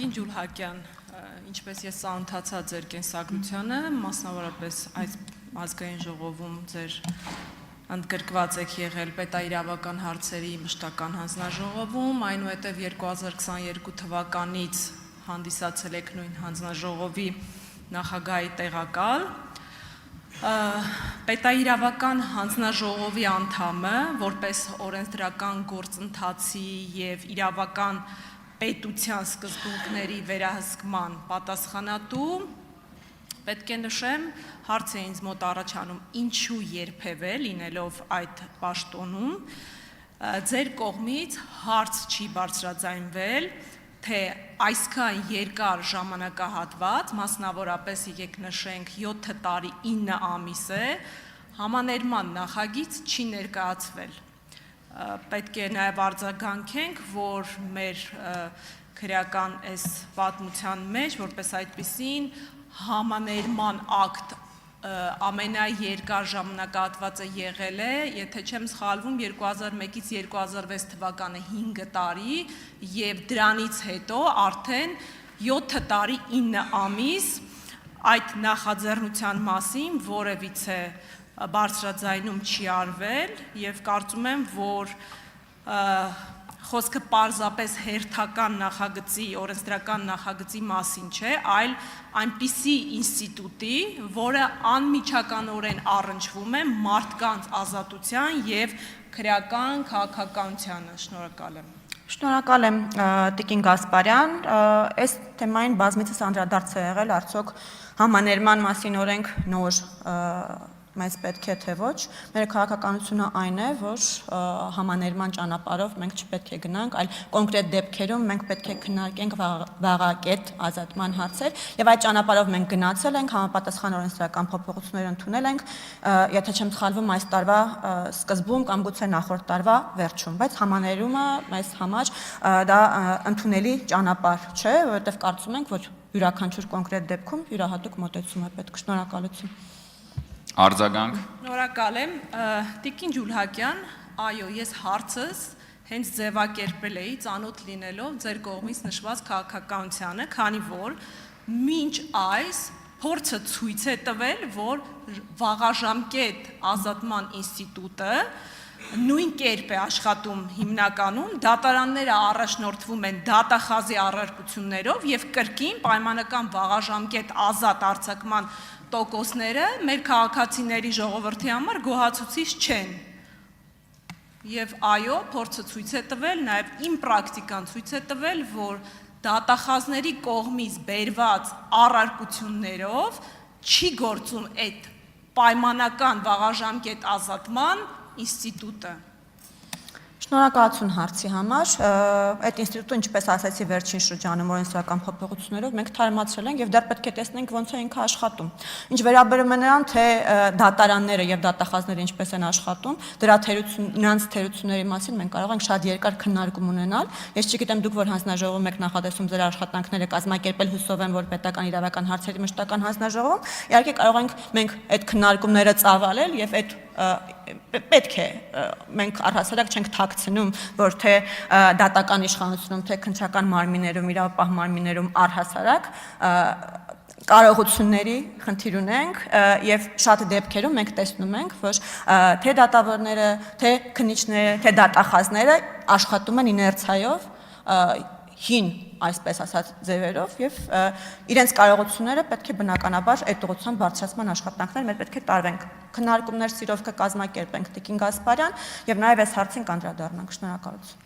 Տիկին Ջուլհակյան, ինչպես ես ծանոթացա ձեր կենսագրությանը, մասնավորապես այս ազգային ժողովում ձեր ընդգրկված եք եղել պետաիրավական հարցերի մշտական հանձնաժողովում, այնուհետև 2022 թվականից հանդիսացել եք նույն հանձնաժողովի նախագահի տեղակալ, պետաիրավական հանձնաժողովի անդամը, որպես օրենսդրական գործընթացի և իրավական պետության սկզբունքների վերահսկման պատասխանատու, պետք է նշեմ, հարց է ինձ մոտ առաջանում, ինչու երբևէ լինելով այդ պաշտոնում, ձեր կողմից հարց չի բարձրաձայնվել, թե այսքան երկար ժամանակահատված, մասնավորապես եկեք նշենք 7 տարի 9 ամիս է, համաներման նախագիծ չի ներկայացվել։ Պետք է նաև արձագանքենք, որ մեր քրեական այս պատմության մեջ, որպես այդպիսին, համաներման ակտ ամենաերկար ժամանակահատվածը եղել է, եթե չեմ սխալվում, 2001-ից 2006 թվականը 5 տարի և դրանից հետո արդեն 7 տարի 9 ամիս այդ նախաձեռնության մասին որևիցե բարձրաձայնում չի արվել և կարծում եմ, որ խոսքը պարզապես հերթական նախագծի, օրենսդրական նախագծի մասին չէ, այլ այնպիսի ինստիտուտի, որը անմիջականորեն առնչվում է մարդկանց ազատության և քրեական քաղաքականությանը։ Շնորհակալ եմ։ Շնորհակալ եմ Տիկին Գասպարյան, այս թեմային բազմիցս անդրադարձ է եղել, արդյոք համաներման մասին օրենք նոր մեզ պետք է թե ոչ, մեր քաղաքականությունը այն է, որ համաներման ճանապարհով մենք չպետք է գնանք, այլ կոնկրետ դեպքերում մենք պետք է քննարկենք վաղակետ ազատման հարցեր և այդ ճանապարհով մենք գնացել ենք, համապատասխան օրենսդրական փոփոխություններ ընդունել ենք, եթե չեմ սխալվում այս տարվա սկզբում կամ գուցե նախորդ տարվա վերջում, բայց համաներումը մեզ համար դա ընդունելի ճանապարհ չէ, որովհետև կարծում ենք, որ յուրաքանչյուր կոնկրետ դեպքում յուրահատուկ մոտեցում է պետք։ Շնորհակալություն։ Արձագանք։ Շնորհակալ եմ, Տիկին Ջուլհակյան, այո, ես հարցս հենց ձևակերպել էի ծանոթ լինելով ձեր կողմից նշված քաղաքականությանը, քանի որ մինչ այս փորձը ցույց է տվել, որ վաղաժամկետ ազատման ինստիտուտը նույն կերպ է աշխատում հիմնականում, դատարանները առաջնորդվում են դատախազի առարկություններով և կրկին պայմանական վաղաժամկետ ազատ արձակման տոկոսները մեր քաղաքացիների ժողովրդի համար գոհացուցիչ չեն։ Եվ այո, փորձը ցույց է տվել, նաև իմ պրակտիկան ցույց է տվել, որ դատախազների կողմից բերված առարկություններով չի գործում այդ պայմանական վաղաժամկետ ազատման ինստիտուտը։ Շնորհակալություն հարցի համար, այդ ինստիտուտը, ինչպես ասացի վերջին շրջանում օրենսդրական փոփոխություններով մենք թարմացրել ենք և դեռ պետք է տեսնենք ոնց է ինքը աշխատում։ Ինչ վերաբերում է նրան, թե դատարանները և դատախազները ինչպես են աշխատում, նրանց թերությունների մասին մենք կարող ենք շատ երկար քննարկում ունենալ։ Ես չգիտեմ դուք որ հանձնաժողովում եք նախատեսում ձեր աշխատանքները կազմակերպել, հուսով եմ, որ պետական իրավական հարցերի մշտական հանձնաժողովում, իհարկե կարող ենք մենք այդ քննարկումները ծավալել և այդ պետք է մենք առհասարակ չենք թաքցնում, որ թե դատական իշխանությունում, թե քննչական մարմիններում, իրավապահ մարմիններում առհասարակ կարողությունների խնդիր ունենք և շատ դեպքերում մենք տեսնում ենք, որ թե դատավորները, թե քննիչները, թե դատախազները աշխատում են իներցիայով, հին, այսպես ասած, ձևերով և իրենց կարողությունները պետք է բնականաբար այդ ուղղությամբ բարձրացման աշխատանքներ մեր պետք է տարվենք։ Քննարկումներ սիրով կկազմակերպենք Տիկին Գասպարյան և նաև այս հարցին կանդրադառնանք։ Շնորհակալություն։